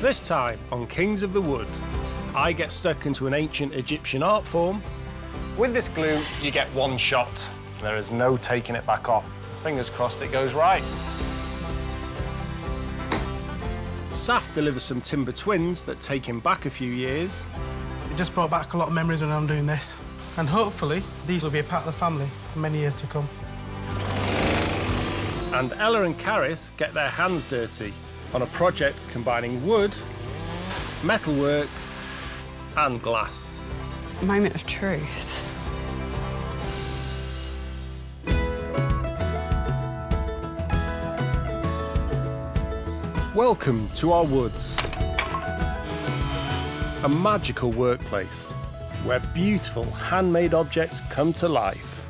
This time on Kings of the Wood, I get stuck into an ancient Egyptian art form. With this glue, you get one shot. There is no taking it back off. Fingers crossed it goes right. Saf delivers some timber twins that take him back a few years. It just brought back a lot of memories when I'm doing this. And hopefully, these will be a part of the family for many years to come. And Ella and Caris get their hands dirty on a project combining wood, metalwork and glass. Moment of truth. Welcome to our woods. A magical workplace where beautiful handmade objects come to life.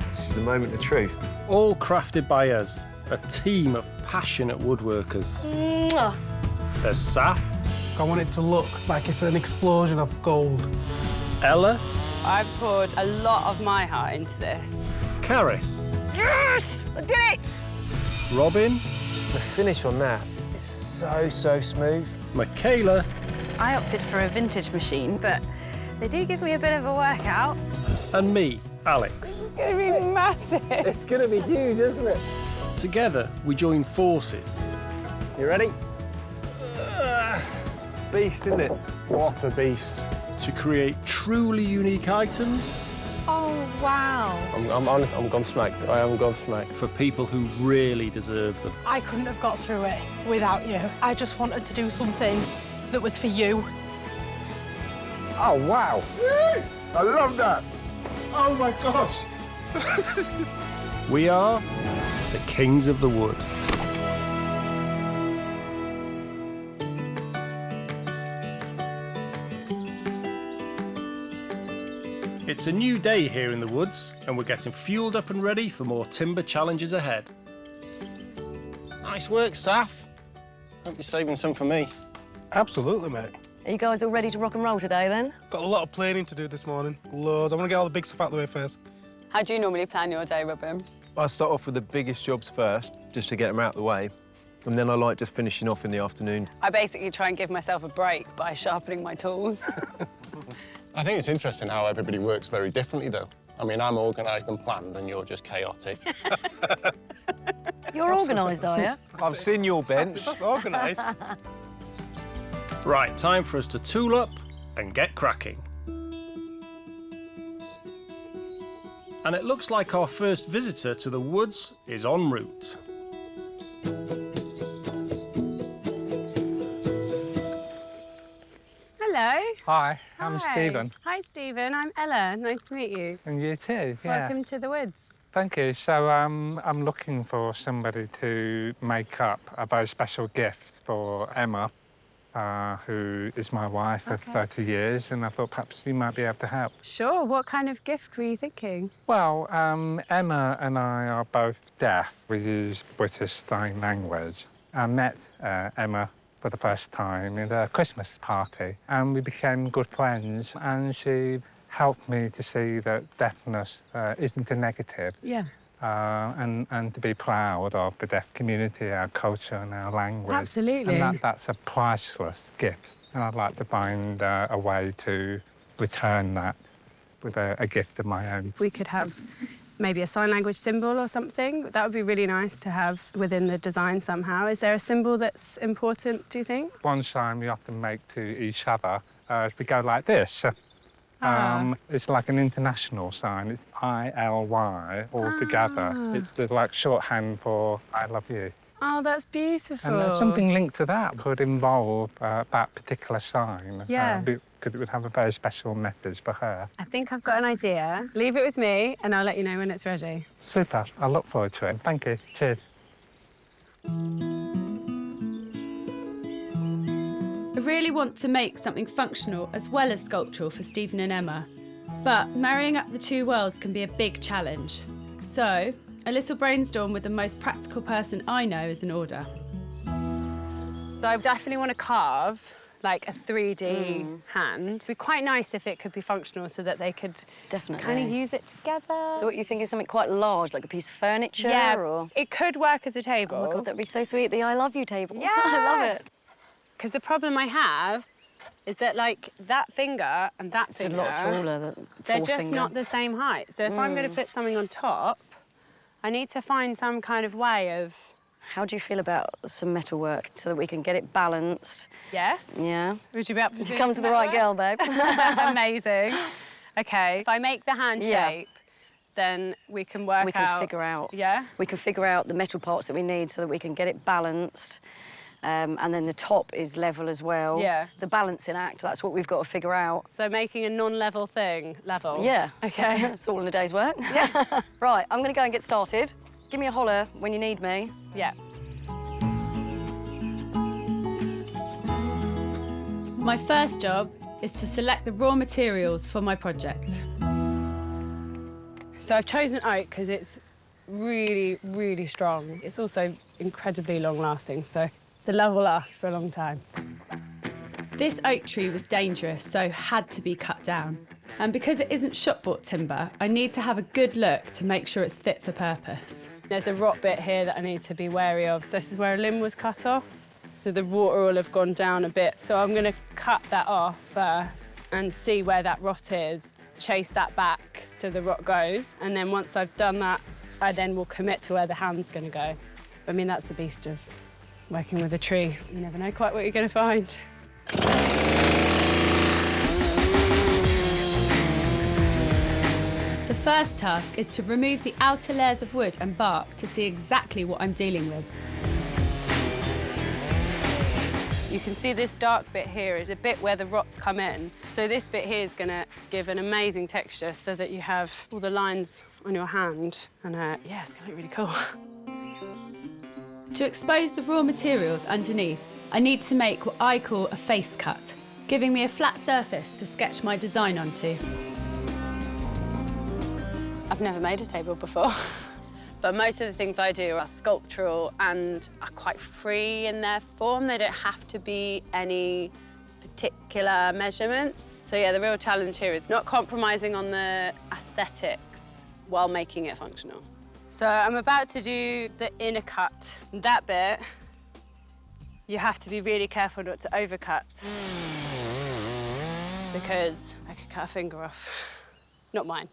This is the moment of truth. All crafted by us, a team of passionate woodworkers. Mwah. There's Saf. I want it to look like it's an explosion of gold. Ella. I've poured a lot of my heart into this. Caris. Yes! I did it! Robin. The finish on that is so smooth. Michaela. I opted for a vintage machine, but they do give me a bit of a workout. And me, Alex. It's gonna be massive. It's gonna be huge, isn't it? Together, we join forces. You ready? Beast, isn't it? What a beast. To create truly unique items. Oh, wow. I'm honest, I'm gobsmacked. I am gobsmacked. For people who really deserve them. I couldn't have got through it without you. I just wanted to do something that was for you. Oh, wow. Yes! I love that. Oh, my gosh. We are the Kings of the Wood. It's a new day here in the woods, and we're getting fueled up and ready for more timber challenges ahead. Nice work, Saf. Hope you're saving some for me. Absolutely, mate. Are you guys all ready to rock and roll today, then? Got a lot of planing to do this morning. Loads. I want to get all the big stuff out of the way first. How do you normally plan your day, Robin? I start off with the biggest jobs first, just to get them out of the way. And then I like just finishing off in the afternoon. I basically try and give myself a break by sharpening my tools. I think it's interesting how everybody works very differently, though. I mean, I'm organised and planned, and you're just chaotic. You're organised, are you? I've seen your bench. That's organised. Right, time for us to tool up and get cracking. And it looks like our first visitor to the woods is en route. Hello. Hi, I'm Stephen. Hi, Stephen. I'm Ella. Nice to meet you. And you too, yeah. Welcome to the woods. Thank you. So I'm looking for somebody to make up a very special gift for Emma, who is my wife of 30 years, and I thought perhaps you might be able to help. Sure. What kind of gift were you thinking? Well, Emma and I are both deaf. We use British Sign Language. I met Emma for the first time at a Christmas party, and we became good friends, and she helped me to see that deafness isn't a negative. Yeah. And to be proud of the deaf community, our culture and our language. Absolutely. And that's a priceless gift. And I'd like to find a way to return that with a gift of my own. We could have maybe a sign language symbol or something. That would be really nice to have within the design somehow. Is there a symbol that's important, do you think? One sign we often make to each other is we go like this. It's like an international sign. It's ILY all together. It's like shorthand for I love you. Oh, that's beautiful. And something linked to that could involve that particular sign. Yeah. Because it would have a very special message for her. I think I've got an idea. Leave it with me and I'll let you know when it's ready. Super. I look forward to it. Thank you. Cheers. I really want to make something functional as well as sculptural for Stephen and Emma, but marrying up the two worlds can be a big challenge. So, a little brainstorm with the most practical person I know is in order. So I definitely want to carve like a 3D hand. It'd be quite nice if it could be functional so that they could Definitely. kind of use it together. So what you think is something quite large, like a piece of furniture? Yeah, or... it could work as a table. Oh my God, that'd be so sweet, the I love you table. Yes. I love it. Because the problem I have is that, like, that finger and that It's finger... a lot taller, the they're fourth just finger. not the same height. So if I'm going to put something on top, I need to find some kind of way of... How do you feel about some metal work so that we can get it balanced? Yes? Yeah. Would you be up for You've doing come to some the right metal girl, work? babe. Amazing. OK, if I make the hand Yeah. shape, then we can work out... We can figure out. Yeah? We can figure out the metal parts that we need so that we can get it balanced. And then the top is level as well. Yeah. The balancing act, that's what we've got to figure out. So making a non-level thing level? Yeah. OK. It's all in a day's work. Yeah. Right, I'm going to go and get started. Give me a holler when you need me. Yeah. My first job is to select the raw materials for my project. So I've chosen oak because it's really, really strong. It's also incredibly long-lasting, so the love will last for a long time. This oak tree was dangerous, so had to be cut down. And because it isn't shop-bought timber, I need to have a good look to make sure it's fit for purpose. There's a rot bit here that I need to be wary of. So this is where a limb was cut off. So the water will have gone down a bit. So I'm going to cut that off first and see where that rot is, chase that back so the rot goes. And then once I've done that, I then will commit to where the hand's going to go. I mean, that's the beast of working with a tree. You never know quite what you're going to find. The first task is to remove the outer layers of wood and bark to see exactly what I'm dealing with. You can see this dark bit here is a bit where the rots come in. So this bit here is going to give an amazing texture so that you have all the lines on your hand. And yeah, it's going to look really cool. To expose the raw materials underneath, I need to make what I call a face cut, giving me a flat surface to sketch my design onto. I've never made a table before. But most of the things I do are sculptural and are quite free in their form. They don't have to be any particular measurements. So yeah, the real challenge here is not compromising on the aesthetics while making it functional. So I'm about to do the inner cut. That bit, you have to be really careful not to overcut because I could cut a finger off. Not mine.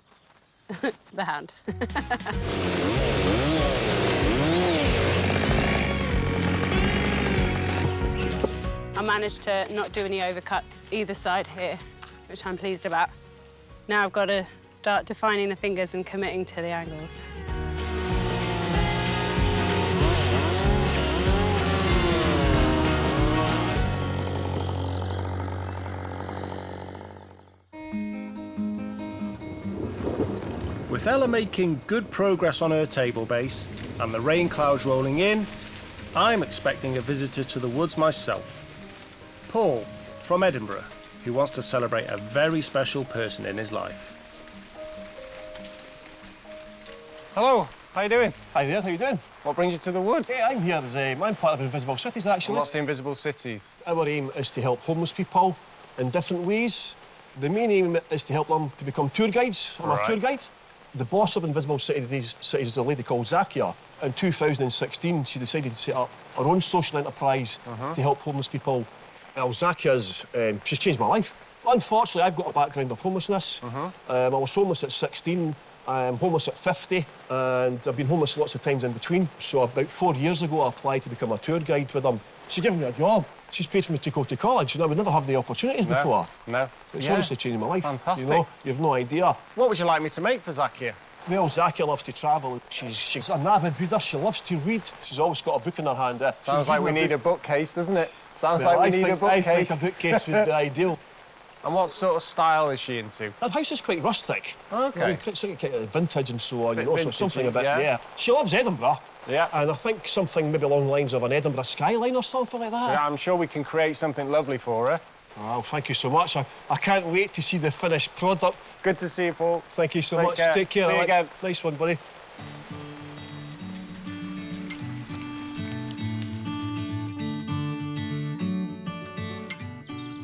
The hand. I managed to not do any overcuts either side here, which I'm pleased about. Now I've got to start defining the fingers and committing to the angles. With Ella making good progress on her table base and the rain clouds rolling in, I'm expecting a visitor to the woods myself. Paul, from Edinburgh, who wants to celebrate a very special person in his life. Hello, how you doing? Hi there, how you doing? What brings you to the woods? Hey, I'm here as I'm part of Invisible Cities, actually. What's the Invisible Cities? Our aim is to help homeless people in different ways. The main aim is to help them to become tour guides. I'm a tour guide. The boss of Invisible Cities is a lady called Zakia. In 2016, she decided to set up her own social enterprise to help homeless people. Well, Zakia's, she's changed my life. Unfortunately, I've got a background of homelessness. I was homeless at 16, I'm homeless at 50, and I've been homeless lots of times in between. So about 4 years ago, I applied to become a tour guide with them. She gave me a job. She's paid for me to go to college, and I would never have the opportunities before. No. It's honestly changed my life. Fantastic. You know, you've no idea. What would you like me to make for Zakia? Well, Zakia loves to travel. She's an avid reader. She loves to read. She's always got a book in her hand. Sounds like we need a bookcase, doesn't it? Sounds Well, like we need a bookcase. I think a bookcase would be ideal. And what sort of style is she into? Her house is quite rustic. Okay. It's kind of vintage and so on, Bit you know, so vintagey, something a bit, yeah. She loves Edinburgh. Yeah. And I think something maybe along the lines of an Edinburgh skyline or something like that. Yeah, I'm sure we can create something lovely for her. Well, thank you so much. I can't wait to see the finished product. Good to see you, Paul. Thank you so Take much. care. Take care. See you Alex. again. Nice one, buddy.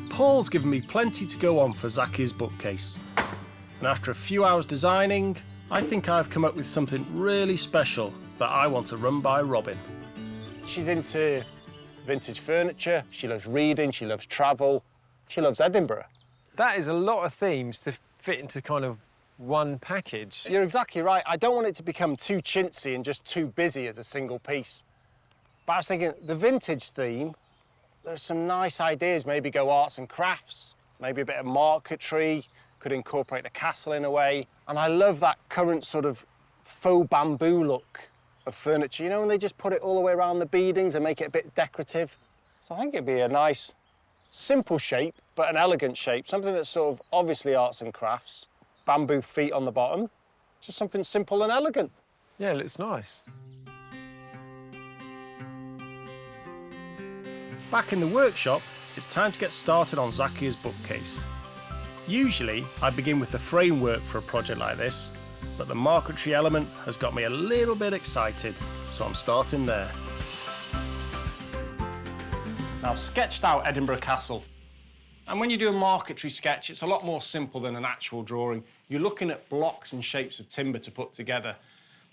Paul's given me plenty to go on for Zakia's bookcase. And after a few hours designing, I think I've come up with something really special that I want to run by Robin. She's into vintage furniture, she loves reading, she loves travel, she loves Edinburgh. That is a lot of themes to fit into kind of one package. You're exactly right. I don't want it to become too chintzy and just too busy as a single piece. But I was thinking, the vintage theme, there's some nice ideas. Maybe go arts and crafts, maybe a bit of marquetry, could incorporate the castle in a way. And I love that current sort of faux bamboo look of furniture, you know, and they just put it all the way around the beadings and make it a bit decorative. So I think it'd be a nice, simple shape, but an elegant shape, something that's sort of obviously arts and crafts, bamboo feet on the bottom, just something simple and elegant. Yeah, it looks nice. Back in the workshop, it's time to get started on Zakia's bookcase. Usually, I begin with the framework for a project like this, but the marquetry element has got me a little bit excited, so I'm starting there. Now, I've sketched out Edinburgh Castle. And when you do a marquetry sketch, it's a lot more simple than an actual drawing. You're looking at blocks and shapes of timber to put together.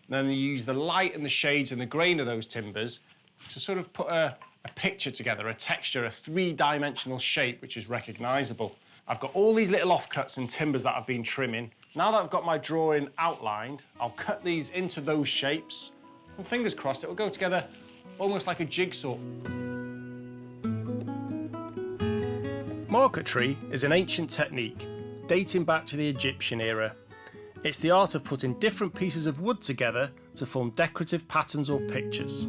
Then you use the light and the shades and the grain of those timbers to sort of put a picture together, a texture, a three-dimensional shape which is recognisable. I've got all these little offcuts and timbers that I've been trimming. Now that I've got my drawing outlined, I'll cut these into those shapes, and fingers crossed it will go together almost like a jigsaw. Marquetry is an ancient technique dating back to the Egyptian era. It's the art of putting different pieces of wood together to form decorative patterns or pictures.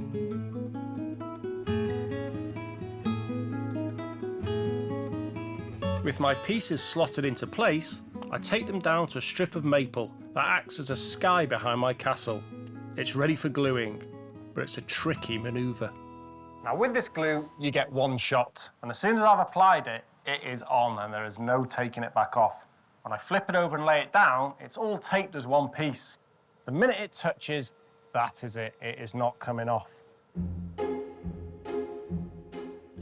With my pieces slotted into place, I take them down to a strip of maple that acts as a sky behind my castle. It's ready for gluing, but it's a tricky manoeuvre. Now with this glue, you get one shot, and as soon as I've applied it, it is on and there is no taking it back off. When I flip it over and lay it down, it's all taped as one piece. The minute it touches, that is it. It is not coming off.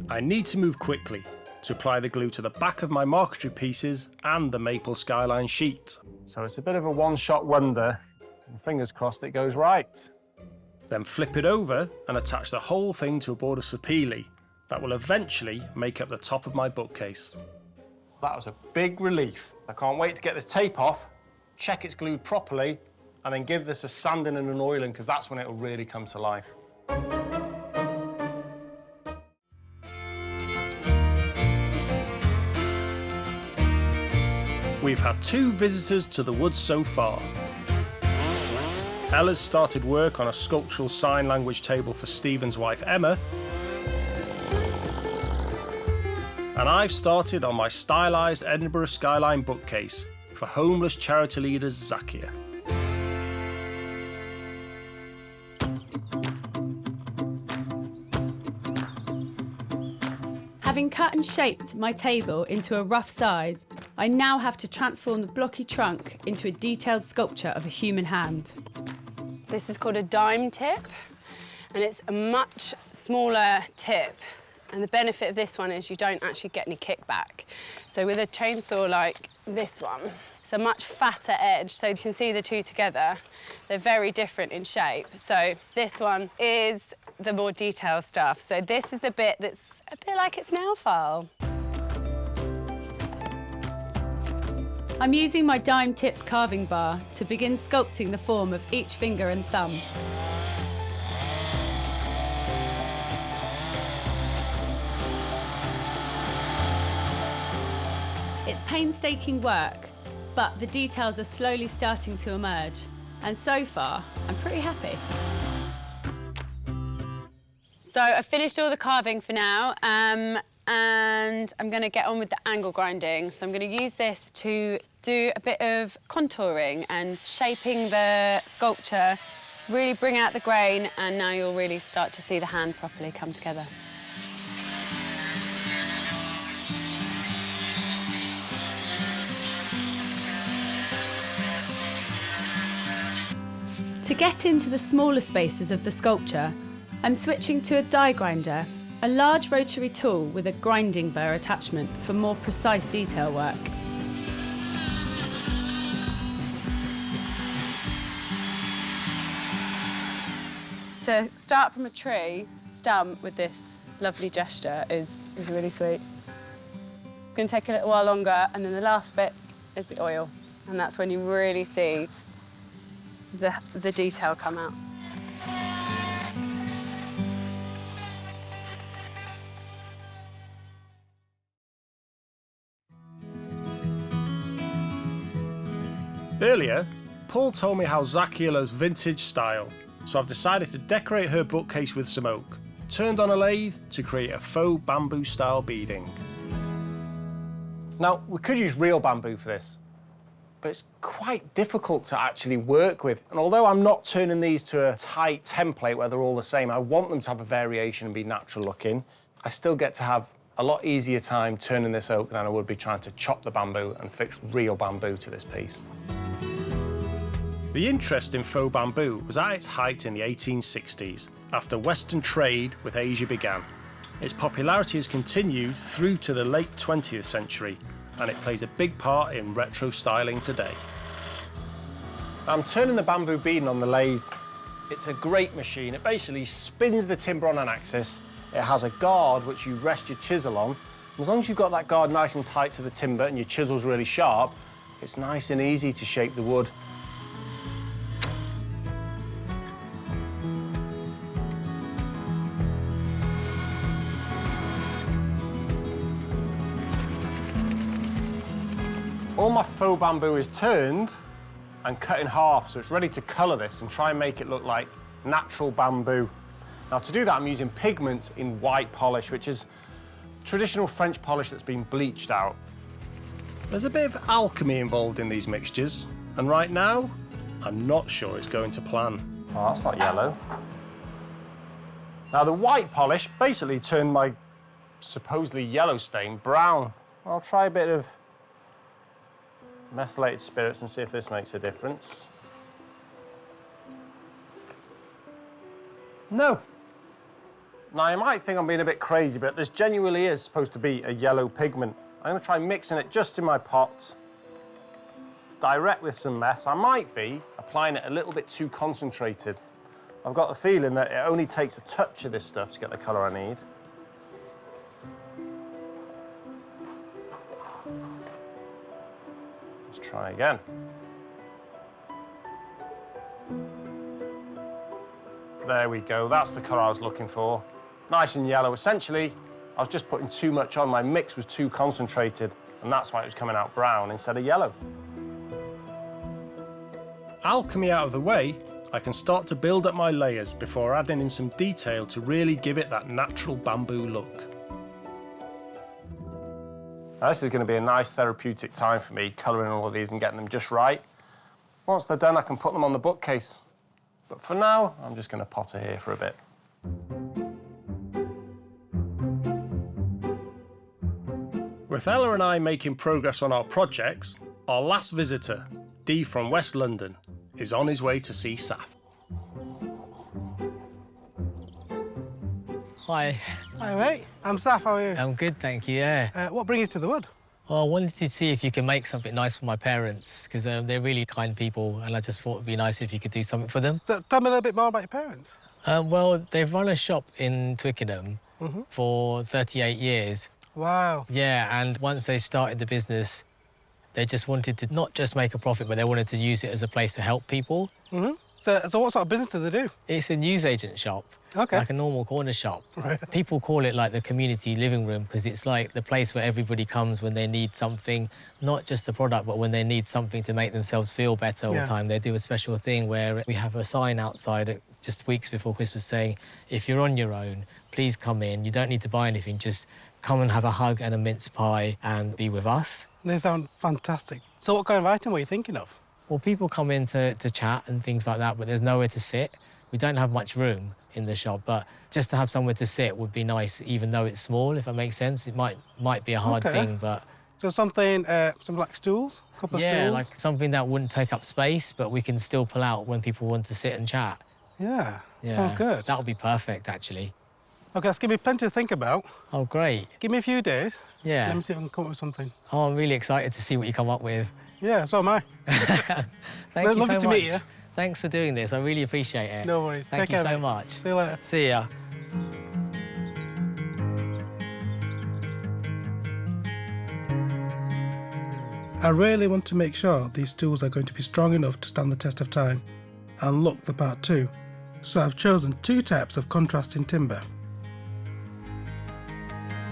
I need to move quickly to apply the glue to the back of my marquetry pieces and the maple skyline sheet. So it's a bit of a one-shot wonder, and fingers crossed it goes right. Then flip it over and attach the whole thing to a board of sapele that will eventually make up the top of my bookcase. That was a big relief. I can't wait to get this tape off, check it's glued properly, and then give this a sanding and an oiling, because that's when it will really come to life. We've had 2 visitors to the woods so far. Ella's started work on a sculptural sign language table for Stephen's wife Emma, and I've started on my stylised Edinburgh skyline bookcase for homeless charity leader Zakia. Having cut and shaped my table into a rough size, I now have to transform the blocky trunk into a detailed sculpture of a human hand. This is called a dime tip, and it's a much smaller tip. And the benefit of this one is you don't actually get any kickback. So with a chainsaw like this one, it's a much fatter edge, so you can see the two together. They're very different in shape. So this one is the more detailed stuff. So this is the bit that's a bit like its nail file. I'm using my dime-tipped carving bar to begin sculpting the form of each finger and thumb. It's painstaking work, but the details are slowly starting to emerge, and so far, I'm pretty happy. So I've finished all the carving for now, and I'm going to get on with the angle grinding. So I'm going to use this to do a bit of contouring and shaping the sculpture, really bring out the grain, and now you'll really start to see the hand properly come together. To get into the smaller spaces of the sculpture, I'm switching to a die grinder, a large rotary tool with a grinding burr attachment for more precise detail work. To start from a tree stump with this lovely gesture is really sweet. It's going to take a little while longer, and then the last bit is the oil, and that's when you really see the detail come out. Earlier, Paul told me how Zakia loves vintage style, so I've decided to decorate her bookcase with some oak, turned on a lathe to create a faux bamboo style beading. Now, we could use real bamboo for this, but it's quite difficult to actually work with. And although I'm not turning these to a tight template where they're all the same, I want them to have a variation and be natural looking, I still get to have a lot easier time turning this oak than I would be trying to chop the bamboo and fix real bamboo to this piece. The interest in faux bamboo was at its height in the 1860s, after Western trade with Asia began. Its popularity has continued through to the late 20th century, and it plays a big part in retro styling today. I'm turning the bamboo beading on the lathe. It's a great machine. It basically spins the timber on an axis. It has a guard which you rest your chisel on. As long as you've got that guard nice and tight to the timber and your chisel's really sharp, it's nice and easy to shape the wood. All my faux bamboo is turned and cut in half, so it's ready to colour this and try and make it look like natural bamboo. Now, to do that, I'm using pigment in white polish, which is traditional French polish that's been bleached out. There's a bit of alchemy involved in these mixtures, and right now, I'm not sure it's going to plan. Oh, that's not yellow. Now, the white polish basically turned my supposedly yellow stain brown. I'll try a bit of methylated spirits and see if this makes a difference. No. Now, you might think I'm being a bit crazy, but this genuinely is supposed to be a yellow pigment. I'm going to try mixing it just in my pot, direct with some mess. I might be applying it a little bit too concentrated. I've got the feeling that it only takes a touch of this stuff to get the colour I need. Let's try again. There we go, that's the colour I was looking for. Nice and yellow. Essentially, I was just putting too much on. My mix was too concentrated, and that's why it was coming out brown instead of yellow. Alchemy out of the way, I can start to build up my layers before adding in some detail to really give it that natural bamboo look. Now, this is going to be a nice therapeutic time for me, colouring all of these and getting them just right. Once they're done, I can put them on the bookcase. But for now, I'm just going to potter here for a bit. With Ella and I making progress on our projects, our last visitor, Dee from West London, is on his way to see Saf. Hi. Hi, mate. I'm Saf, how are you? I'm good, thank you, yeah. What brings you to the wood? Well, I wanted to see if you can make something nice for my parents, because they're really kind people, and I just thought it'd be nice if you could do something for them. So tell me a little bit more about your parents. Well, they've run a shop in Twickenham for 38 years. Wow. Yeah, and once they started the business, they just wanted to not just make a profit, but they wanted to use it as a place to help people. So what sort of business do they do? It's a newsagent shop. Okay. Like a normal corner shop. Right. People call it like the community living room because it's like the place where everybody comes when they need something, not just the product, but when they need something to make themselves feel better all the time. They do a special thing where we have a sign outside just weeks before Christmas saying, if you're on your own, please come in. You don't need to buy anything, just come and have a hug and a mince pie and be with us. They sound fantastic. So what kind of item were you thinking of? Well, people come in to chat and things like that, but there's nowhere to sit. We don't have much room in the shop, but just to have somewhere to sit would be nice, even though it's small, if that makes sense. It might be a hard thing, but... So something, some like stools? A couple of stools? Yeah, like something that wouldn't take up space, but we can still pull out when people want to sit and chat. Yeah, sounds good. That would be perfect, actually. OK, that's given me plenty to think about. Oh, great. Give me a few days. Yeah. Let me see if I can come up with something. Oh, I'm really excited to see what you come up with. Yeah, so am I. Thank you so much. Lovely to meet you. Thanks for doing this. I really appreciate it. No worries. Thank you so much. See you later. See ya. I really want to make sure these stools are going to be strong enough to stand the test of time and look the part too, so I've chosen 2 types of contrasting timber.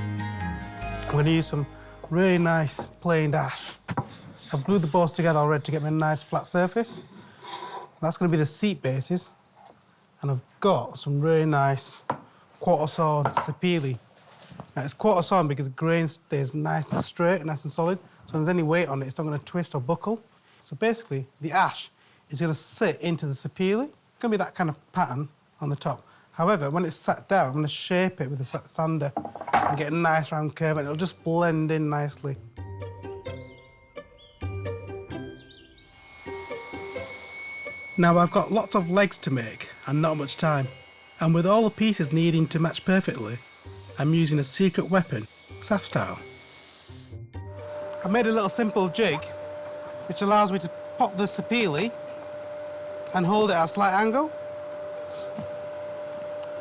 I'm going to use some really nice planed ash. I've glued the boards together already to get me a nice flat surface. That's going to be the seat bases, and I've got some really nice quarter sawn sapele. Now it's quarter sawn because the grain stays nice and straight, nice and solid, so when there's any weight on it, it's not going to twist or buckle. So basically, the ash is going to sit into the sapele. It's going to be that kind of pattern on the top. However, when it's sat down, I'm going to shape it with a sander and get a nice round curve, and it'll just blend in nicely. Now I've got lots of legs to make and not much time, and with all the pieces needing to match perfectly, I'm using a secret weapon, SAF style. I made a little simple jig which allows me to pop the sapele and hold it at a slight angle.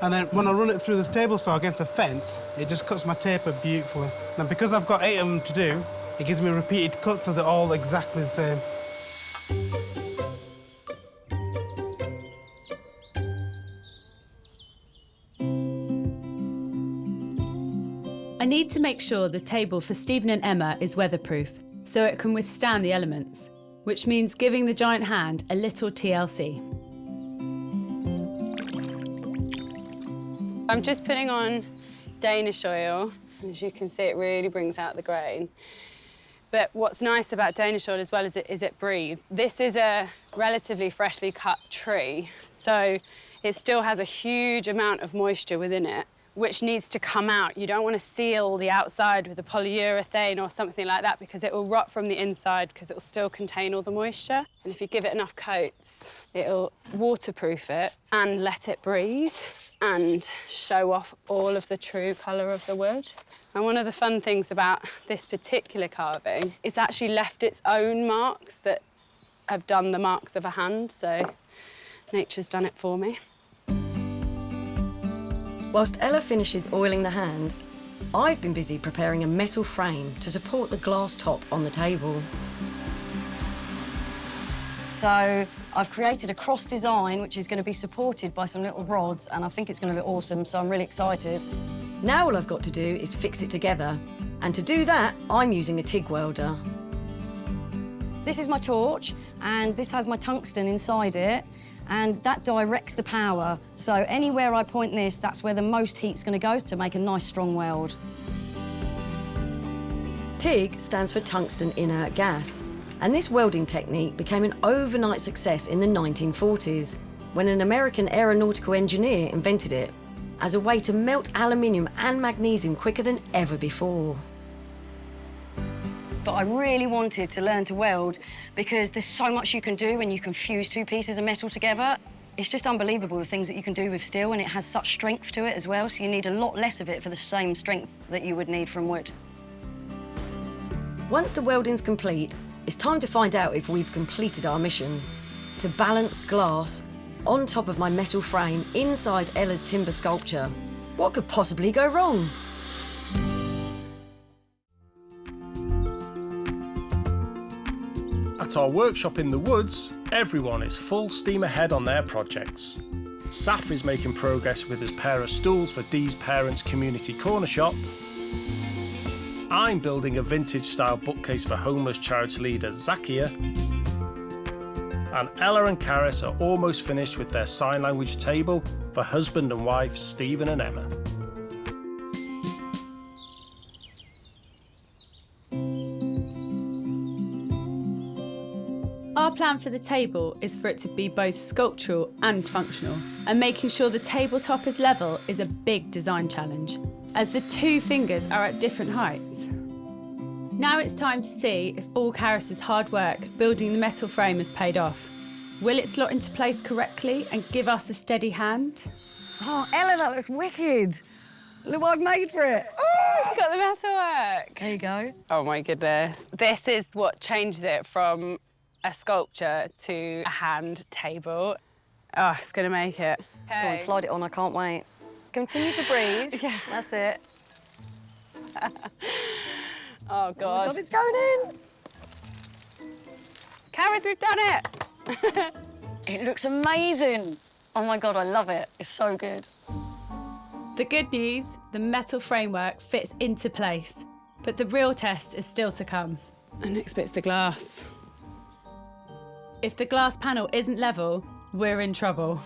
And then when I run it through this table saw against a fence, it just cuts my taper beautifully. Now because I've got 8 of them to do, it gives me repeated cuts so they're all exactly the same. I need to make sure the table for Stephen and Emma is weatherproof, so it can withstand the elements, which means giving the giant hand a little TLC. I'm just putting on Danish oil. As you can see, it really brings out the grain. But what's nice about Danish oil as well is it breathes. This is a relatively freshly cut tree, so it still has a huge amount of moisture within it, which needs to come out. You don't want to seal the outside with a polyurethane or something like that because it will rot from the inside because it will still contain all the moisture. And if you give it enough coats, it'll waterproof it and let it breathe and show off all of the true colour of the wood. And one of the fun things about this particular carving is actually left its own marks that have done the marks of a hand, so nature's done it for me. Whilst Ella finishes oiling the hand, I've been busy preparing a metal frame to support the glass top on the table. So I've created a cross design which is going to be supported by some little rods, and I think it's going to look awesome, so I'm really excited. Now all I've got to do is fix it together, and to do that I'm using a TIG welder. This is my torch, and this has my tungsten inside it, and that directs the power. So anywhere I point this, that's where the most heat's going to go to make a nice strong weld. TIG stands for tungsten inert gas, and this welding technique became an overnight success in the 1940s when an American aeronautical engineer invented it as a way to melt aluminium and magnesium quicker than ever before. But I really wanted to learn to weld because there's so much you can do when you can fuse 2 pieces of metal together. It's just unbelievable the things that you can do with steel, and it has such strength to it as well, so you need a lot less of it for the same strength that you would need from wood. Once the welding's complete, it's time to find out if we've completed our mission: to balance glass on top of my metal frame inside Ella's timber sculpture. What could possibly go wrong? At our workshop in the woods, everyone is full steam ahead on their projects. Saf is making progress with his pair of stools for Dee's parents' community corner shop. I'm building a vintage-style bookcase for homeless charity leader Zakia. And Ella and Caris are almost finished with their sign language table for husband and wife Stephen and Emma. Our plan for the table is for it to be both sculptural and functional, and making sure the tabletop is level is a big design challenge, as the 2 fingers are at different heights. Now it's time to see if all Caris's hard work building the metal frame has paid off. Will it slot into place correctly and give us a steady hand? Oh, Ella, that looks wicked. Look what I've made for it. Oh, you've got the metalwork. There you go. Oh my goodness. This is what changes it from a sculpture to a hand table. Oh, it's gonna make it. Go on, slide it on, I can't wait. Continue to breathe. Yeah. That's it. Oh, God. Oh, God, it's going in. Caris, we've done it! It looks amazing. Oh my God, I love it. It's so good. The good news, the metal framework fits into place, but the real test is still to come. And next bit's the glass. If the glass panel isn't level, we're in trouble.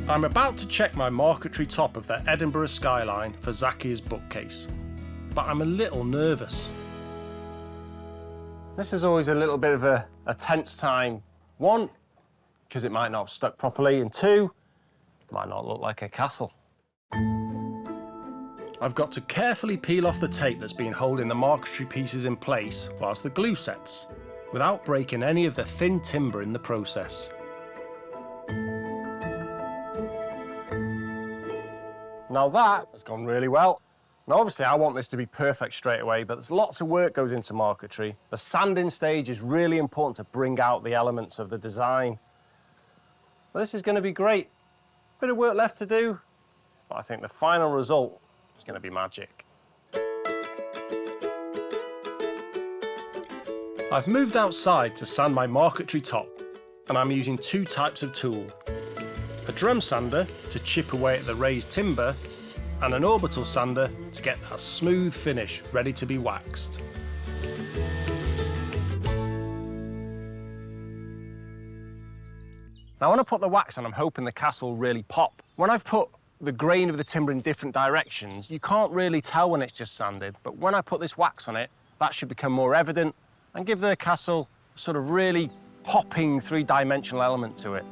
I'm about to check my Marquetry top of the Edinburgh skyline for Zakia's bookcase, but I'm a little nervous. This is always a little bit of a tense time. One, because it might not have stuck properly, and two, it might not look like a castle. I've got to carefully peel off the tape that's been holding the Marquetry pieces in place whilst the glue sets, without breaking any of the thin timber in the process. Now that has gone really well. Now obviously I want this to be perfect straight away, but there's lots of work goes into Marquetry. The sanding stage is really important to bring out the elements of the design. But this is going to be great. Bit of work left to do, but I think the final result is going to be magic. I've moved outside to sand my Marquetry top, and I'm using two types of tool. A drum sander to chip away at the raised timber, and an orbital sander to get that smooth finish ready to be waxed. Now when I put the wax on, I'm hoping the castle will really pop. When I've put the grain of the timber in different directions, you can't really tell when it's just sanded, but when I put this wax on it, that should become more evident and give the castle a sort of really popping three-dimensional element to it.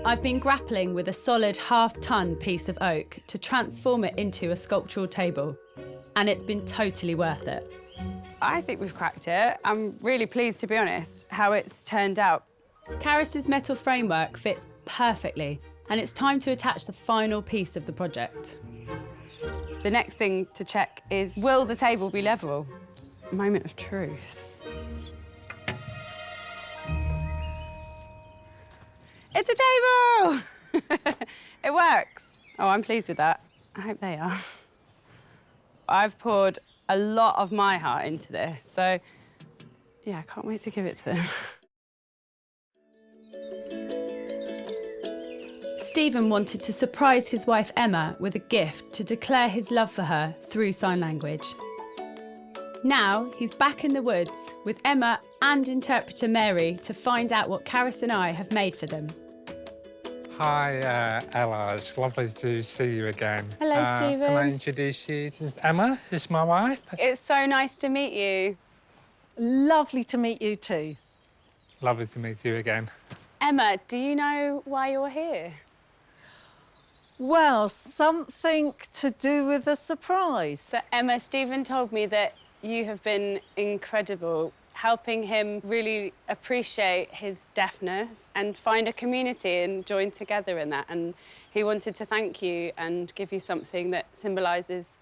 I've been grappling with a solid half-ton piece of oak to transform it into a sculptural table, and it's been totally worth it. I think we've cracked it. I'm really pleased, to be honest, how it's turned out. Caris's metal framework fits perfectly, and it's time to attach the final piece of the project. The next thing to check is, will the table be level? Moment of truth. It's a table! It works. Oh, I'm pleased with that. I hope they are. I've poured a lot of my heart into this, so yeah, I can't wait to give it to them. Stephen wanted to surprise his wife Emma with a gift to declare his love for her through sign language. Now he's back in the woods with Emma and interpreter Mary to find out what Caris and I have made for them. Hi, Ella. It's lovely to see you again. Hello, Stephen. Can I introduce you to Emma? This is my wife. It's so nice to meet you. Lovely to meet you too. Lovely to meet you again. Emma, do you know why you're here? Well, something to do with a surprise. So, Emma, Stephen told me that you have been incredible, helping him really appreciate his deafness and find a community and join together in that. And he wanted to thank you and give you something that symbolises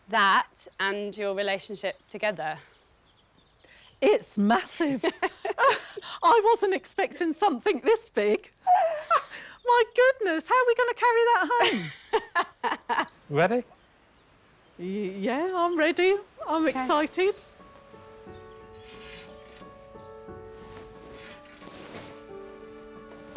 that and your relationship together. It's massive. I wasn't expecting something this big. My goodness, how are we going to carry that home? Ready? Yeah, I'm ready. I'm excited.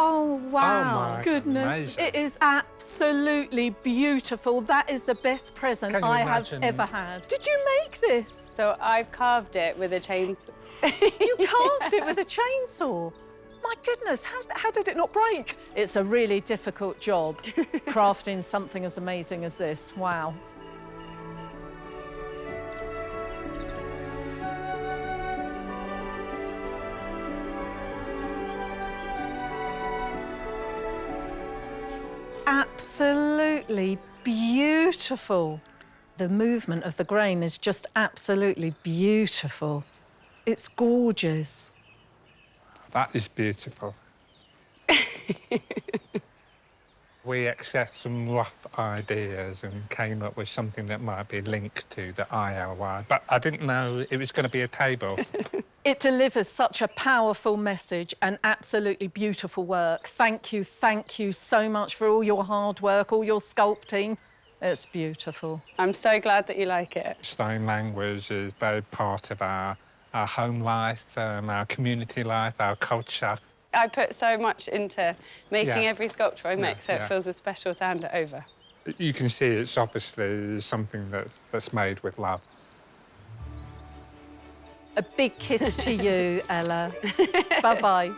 Oh, wow. Oh, my goodness. amazing. It is absolutely beautiful. That is the best present I have ever had. Did you make this? So I've carved it with a chainsaw. You carved it with a chainsaw? My goodness, how did it not break? It's a really difficult job, crafting something as amazing as this. Wow. Absolutely beautiful. The movement of the grain is just absolutely beautiful. It's gorgeous. That is beautiful. We accessed some rough ideas and came up with something that might be linked to the ILY, but I didn't know it was going to be a table. It delivers such a powerful message and absolutely beautiful work. Thank you so much for all your hard work, all your sculpting. It's beautiful. I'm so glad that you like it. Stone language is very part of our home life, our community life, our culture. I put so much into making every sculpture I make, so it feels as special to hand it over. You can see it's obviously something that's made with love. A big kiss to you, Ella. Bye-bye.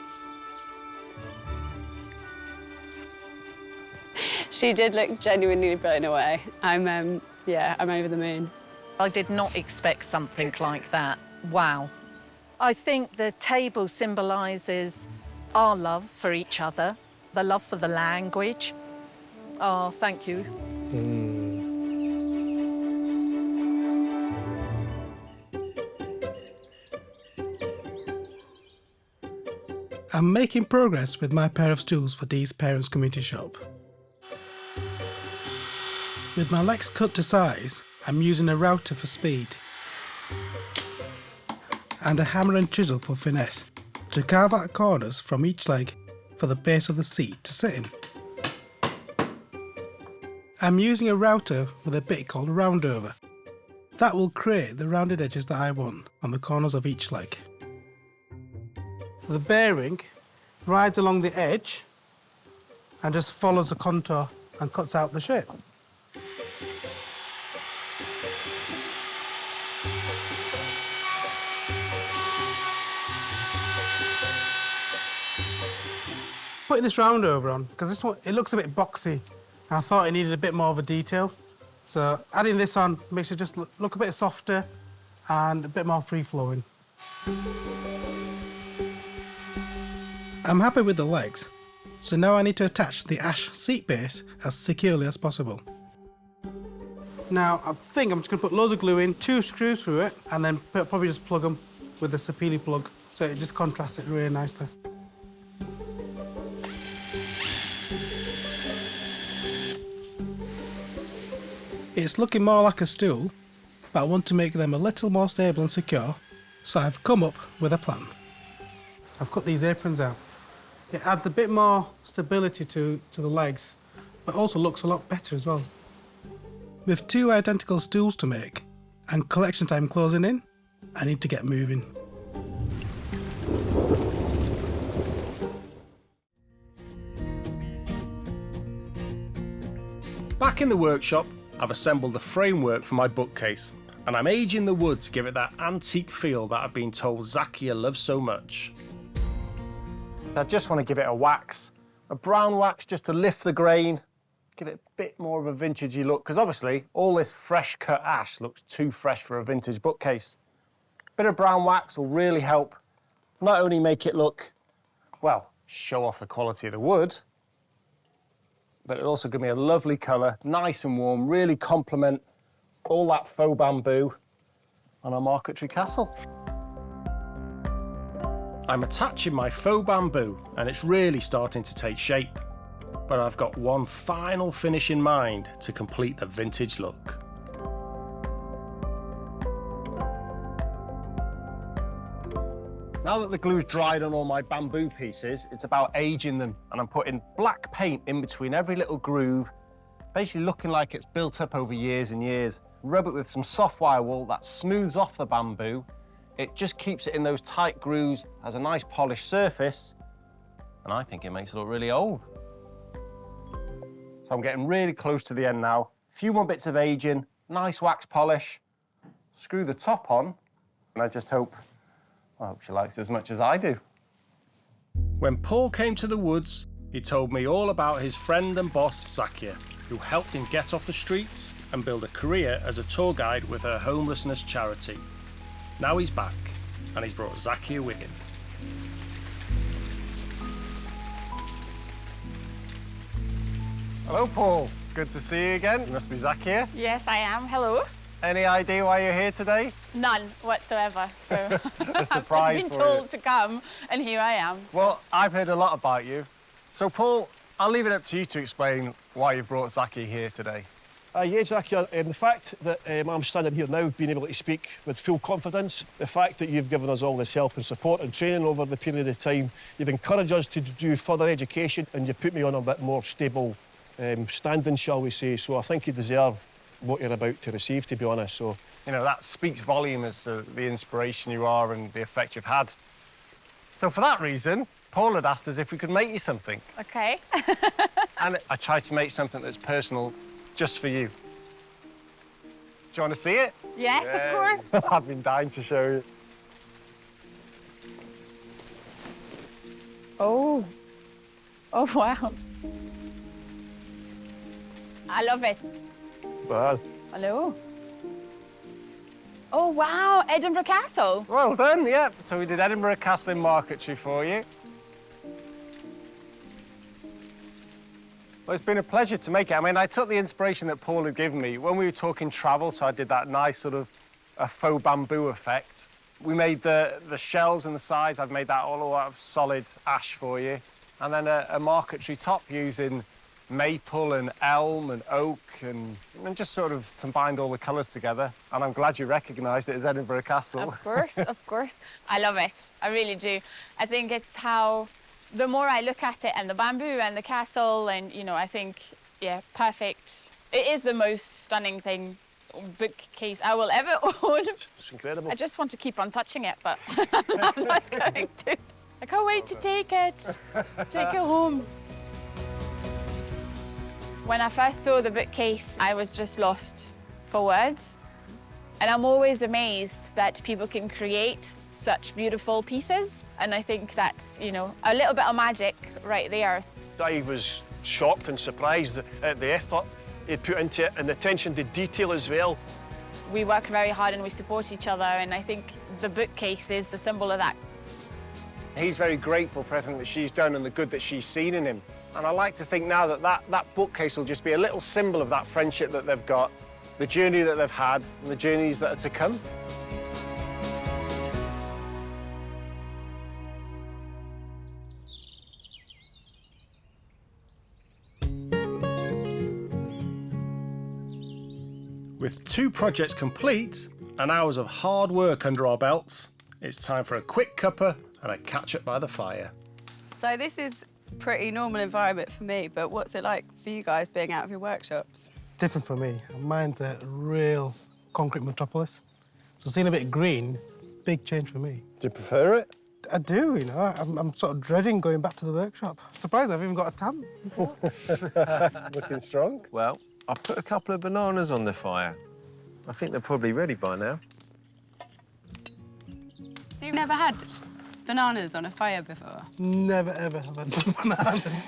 She did look genuinely blown away. I'm over the moon. I did not expect something like that. Wow. I think the table symbolises our love for each other, the love for the language. Oh, thank you. I'm making progress with my pair of stools for Dee's parents' community shop. With my legs cut to size, I'm using a router for speed and a hammer and chisel for finesse to carve out corners from each leg for the base of the seat to sit in. I'm using a router with a bit called round over. That will create the rounded edges that I want on the corners of each leg. The bearing rides along the edge and just follows the contour and cuts out the shape. Putting this round over on, because this one, it looks a bit boxy. I thought it needed a bit more of a detail. So adding this on makes it just look a bit softer and a bit more free-flowing. I'm happy with the legs, so now I need to attach the ash seat base as securely as possible. Now, I think I'm just going to put loads of glue in, 2 screws through it, and then probably just plug them with the sapele plug, so it just contrasts it really nicely. It's looking more like a stool, but I want to make them a little more stable and secure, so I've come up with a plan. I've cut these aprons out. It adds a bit more stability to the legs, but also looks a lot better as well. With 2 identical stools to make and collection time closing in, I need to get moving. Back in the workshop, I've assembled the framework for my bookcase, and I'm aging the wood to give it that antique feel that I've been told Zakia loves so much. I just want to give it a wax, a brown wax just to lift the grain, give it a bit more of a vintagey look, because obviously all this fresh cut ash looks too fresh for a vintage bookcase. A bit of brown wax will really help not only make it look, well, show off the quality of the wood, but it'll also give me a lovely colour, nice and warm, really complement all that faux bamboo on our Marquetry Castle. I'm attaching my faux bamboo and it's really starting to take shape, but I've got one final finish in mind to complete the vintage look. Now that the glue's dried on all my bamboo pieces, it's about aging them, and I'm putting black paint in between every little groove, basically looking like it's built up over years and years. Rub it with some soft wire wool that smooths off the bamboo. It just keeps it in those tight grooves, has a nice polished surface, and I think it makes it look really old. So I'm getting really close to the end now. A few more bits of aging, nice wax polish, screw the top on, and I just hope she likes it as much as I do. When Paul came to the woods, he told me all about his friend and boss, Zakia, who helped him get off the streets and build a career as a tour guide with her homelessness charity. Now he's back, and he's brought Zakia with him. Hello, Paul. Good to see you again. You must be Zakia. Yes, I am. Hello. Any idea why you're here today? None whatsoever. So A surprise I've just been for told you. to come, and here I am. Well, I've heard a lot about you. So, Paul, I'll leave it up to you to explain why you brought Zakia here today. Yeah, Zakia, the fact that I'm standing here now, being able to speak with full confidence, the fact that you've given us all this help and support and training over the period of time, you've encouraged us to do further education and you put me on a bit more stable standing, shall we say. So I think you deserve what you're about to receive, to be honest. So, you know, that speaks volume as to the inspiration you are and the effect you've had. So for that reason, Paul had asked us if we could make you something. Okay. And I tried to make something that's personal just for you. Do you want to see it? Yes, of course. I've been dying to show you. Oh. Oh, wow. I love it. well, Hello. Oh, wow, Edinburgh Castle. Well done, yeah. So we did Edinburgh Castle in Marquetry for you. Well, it's been a pleasure to make it. I mean, I took the inspiration that Paul had given me when we were talking travel, so I did that nice sort of a faux bamboo effect. We made the shelves and the sides. I've made that all out of solid ash for you. And then a marquetry top using maple and elm and oak and just sort of combined all the colours together. And I'm glad you recognised it as Edinburgh Castle. Of course, of course. I love it. I really do. I think it's how, the more I look at it and the bamboo and the castle and, you know, I think, yeah, perfect. It is the most stunning thing, bookcase I will ever own. it's incredible. I just want to keep on touching it, but I'm not going to. I can't wait to take it. Take it home. When I first saw the bookcase, I was just lost for words. And I'm always amazed that people can create such beautiful pieces. And I think that's, you know, a little bit of magic right there. I was shocked and surprised at the effort he'd put into it and the attention to detail as well. We work very hard and we support each other, and I think the bookcase is a symbol of that. He's very grateful for everything that she's done and the good that she's seen in him. And I like to think now that that bookcase will just be a little symbol of that friendship that they've got, the journey that they've had, and the journeys that are to come. With 2 projects complete and hours of hard work under our belts, it's time for a quick cuppa and a catch-up by the fire. So this is a pretty normal environment for me, but what's it like for you guys being out of your workshops? Different for me. Mine's a real concrete metropolis. So seeing a bit of green is a big change for me. Do you prefer it? I do, you know. I'm sort of dreading going back to the workshop. Surprised I've even got a tan. Looking strong. Well, I put a couple of bananas on the fire. I think they're probably ready by now. So you've never had bananas on a fire before? Never, ever have had bananas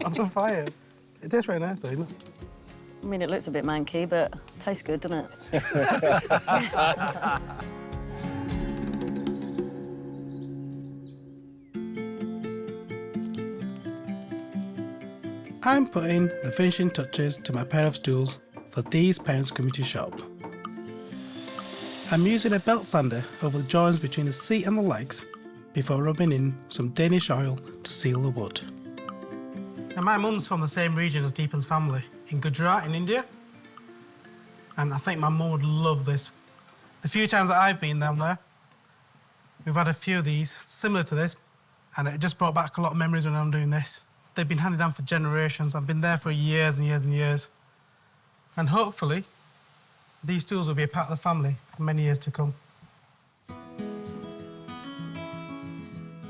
on a fire. It tastes very nice, though, doesn't it? I mean, it looks a bit manky, but tastes good, doesn't it? I'm putting the finishing touches to my pair of stools for Dee's Parents Community Shop. I'm using a belt sander over the joins between the seat and the legs before rubbing in some Danish oil to seal the wood. Now, my mum's from the same region as Deepan's family, in Gujarat in India. And I think my mum would love this. The few times that I've been down there, we've had a few of these similar to this, and it just brought back a lot of memories when I'm doing this. They've been handed down for generations. I've been there for years and years and years. And hopefully, these tools will be a part of the family for many years to come.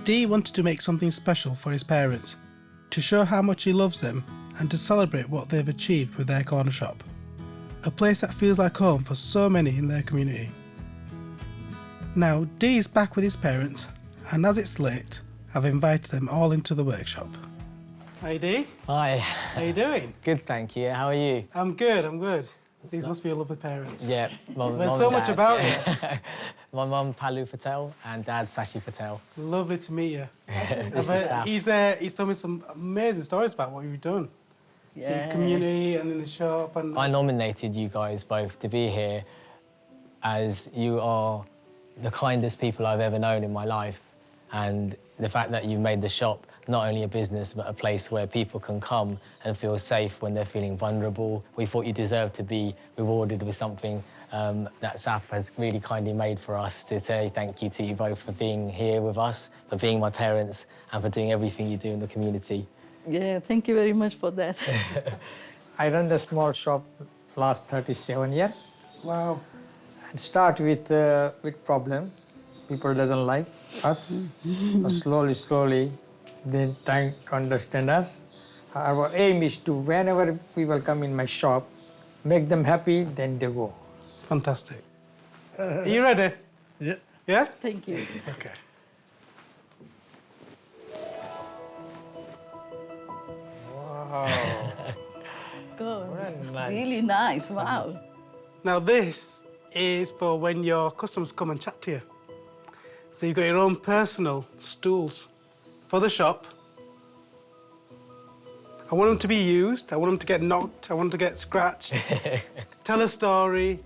Dee wanted to make something special for his parents, to show how much he loves them and to celebrate what they've achieved with their corner shop. A place that feels like home for so many in their community. Now, Dee's back with his parents, and as it's late, I've invited them all into the workshop. Hey, Dee. Hi. How you doing? Good, thank you. How are you? I'm good, I'm good. These must be your lovely parents. Yeah, There's so much about it. My mum, Palu Patel, and dad, Sashi Patel. Lovely to meet you. This is Saf. He's told me some amazing stories about what you've done. Yeah. In the community and in the shop. And I nominated you guys both to be here as you are the kindest people I've ever known in my life. And the fact that you made the shop not only a business, but a place where people can come and feel safe when they're feeling vulnerable. We thought you deserved to be rewarded with something that SAF has really kindly made for us, to say thank you to you both for being here with us, for being my parents, and for doing everything you do in the community. Yeah, thank you very much for that. I run the small shop last 37 years. Wow. And start with problem. People doesn't like us. But slowly, they trying to understand us. Our aim is to, whenever people come in my shop, make them happy, then they go. Fantastic. Are you ready? Yeah. Yeah? Thank you. Okay. Wow. Good. It's nice. really nice. Wow. Now this is for when your customers come and chat to you. So you've got your own personal stools for the shop. I want them to be used. I want them to get knocked. I want them to get scratched. Tell a story.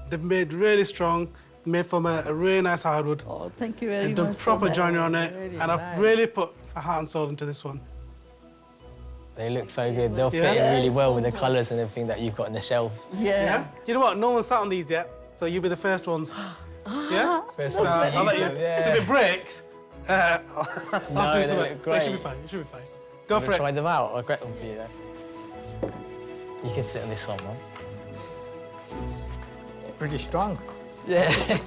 They've made really strong, made from a really nice hardwood. Oh, thank you very They've much. done proper joinery on it, Very and I've nice. really put a heart and soul into this one. They look so good. They'll fit in Yeah. really well with the so colours and everything that you've got on the shelves. Yeah. You know what? No one's sat on these yet, so you'll be the first ones. Yeah? First I'll let you. Yeah. So if it breaks, I'll No, do they something. look great. It should be fine. It should be fine. Go Wanna for it. try them out? I'll get them for you there. You can sit on this one, man. Pretty strong. Yeah,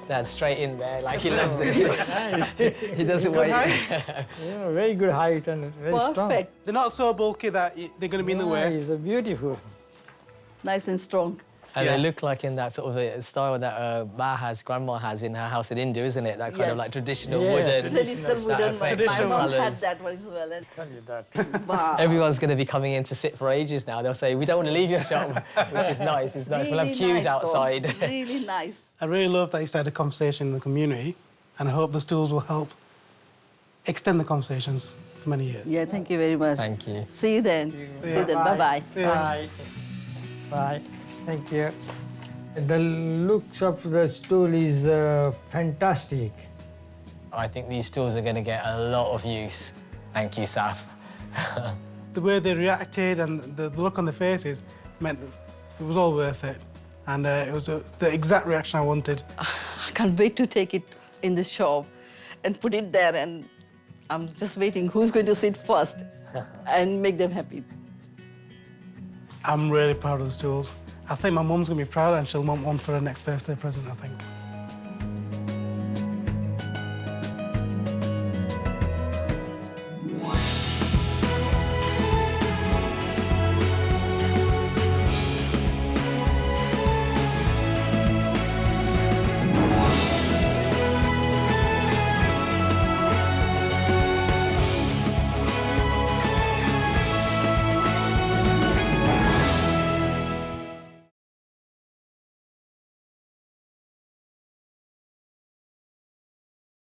that's straight in there, like he loves it. Nice. He doesn't Good wait. height? Yeah, very good height and very strong. Perfect. They're not so bulky that they're going to be in the way. It's beautiful. Nice and strong. And Yeah. they look like in that sort of style that grandma has in her house in India, isn't it? That kind of Yes. like traditional Yeah, wooden. Traditional wooden. that My effect, mom had colours. that one as well. And Tell you that. wow. Everyone's going to be coming in to sit for ages now. They'll say, we don't want to leave your shop, which is nice. It's nice. We'll have Really queues nice, though. outside. Really nice. I really love that you started a conversation in the community, and I hope the stools will help extend the conversations for many years. Yeah, thank you very much. Thank you. See you then. See you then. Bye-bye. See ya. Bye. Bye. Thank you. The looks of the stool is fantastic. I think these stools are going to get a lot of use. Thank you, Saf. The way they reacted and the look on their faces meant it was all worth it. And it was the exact reaction I wanted. I can't wait to take it in the shop and put it there, and I'm just waiting who's going to sit first and make them happy. I'm really proud of the stools. I think my mum's going to be proud, and she'll want one for her next birthday present, I think.